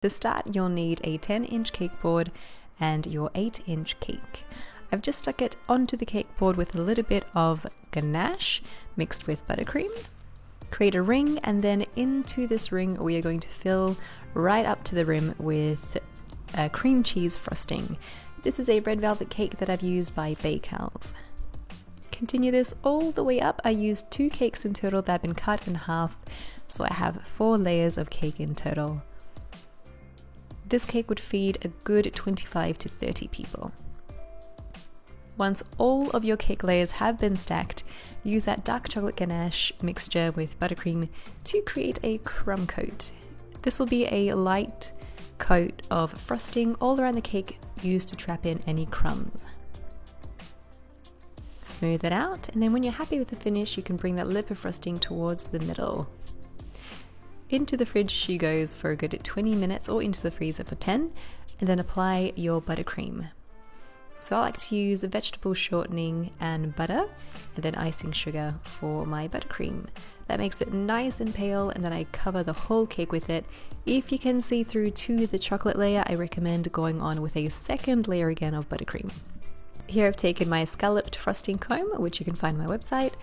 To start, you'll need a 10-inch cake board and your 8-inch cake. I've just stuck it onto the cake board with a little bit of ganache mixed with buttercream. Create a ring, and then into this ring we are going to fill right up to the rim with cream cheese frosting. This is a red velvet cake that I've used by Bakehouse. Continue this all the way up. I used 2 cakes in total that have been cut in half, so I have 4 layers of cake in total. This cake would feed a good 25 to 30 people. Once all of your cake layers have been stacked, use that dark chocolate ganache mixture with buttercream to create a crumb coat. This will be a light coat of frosting all around the cake used to trap in any crumbs. Smooth it out, and then when you're happy with the finish, you can bring that lip of frosting towards the middle. Into the fridge she goes for a good 20 minutes, or into the freezer for 10, and then apply your buttercream. So I like to use vegetable shortening and butter, and then icing sugar for my buttercream. That makes it nice and pale, and then I cover the whole cake with it. If you can see through to the chocolate layer, I recommend going on with a second layer again of buttercream. Here I've taken my scalloped frosting comb, which you can find on my website,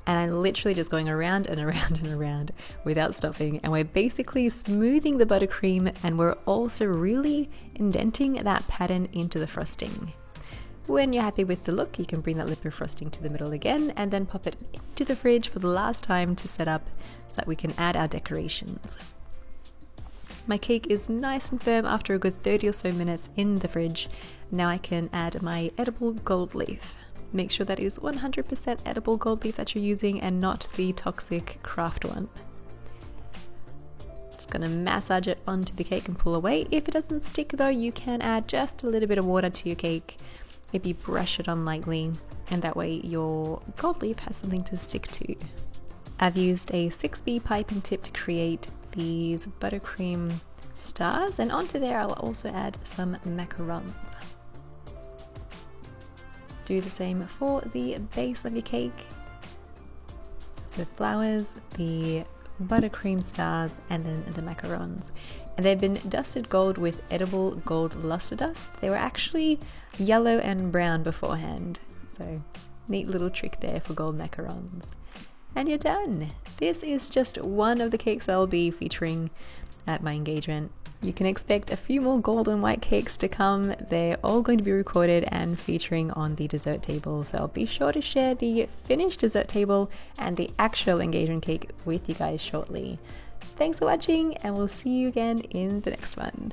and I'm literally just going around and around and around without stopping, and we're basically smoothing the buttercream, and we're also really indenting that pattern into the frosting. When you're happy with the look, you can bring that lip of frosting to the middle again, and then pop it into the fridge for the last time to set up so that we can add our decorations. My cake is nice and firm after a good 30 or so minutes in the fridge. Now I can add my edible gold leaf. Make sure that is 100% edible gold leaf that you're using and not the toxic craft one. Just gonna massage it onto the cake and pull away. If it doesn't stick though, you can add just a little bit of water to your cake. Maybe brush it on lightly, and that way your gold leaf has something to stick to. I've used a 6B piping tip to create these buttercream stars, and onto there I'll also add some macarons. Do the same for the base of your cake. So the flowers, the buttercream stars, and then the macarons. And they've been dusted gold with edible gold luster dust. They were actually yellow and brown beforehand. So neat little trick there for gold macarons. And you're done. This is just one of the cakes I'll be featuring at my engagement. You can expect a few more gold and white cakes to come. They're all going to be recorded and featuring on the dessert table. So I'll be sure to share the finished dessert table and the actual engagement cake with you guys shortly. Thanks for watching, and we'll see you again in the next one.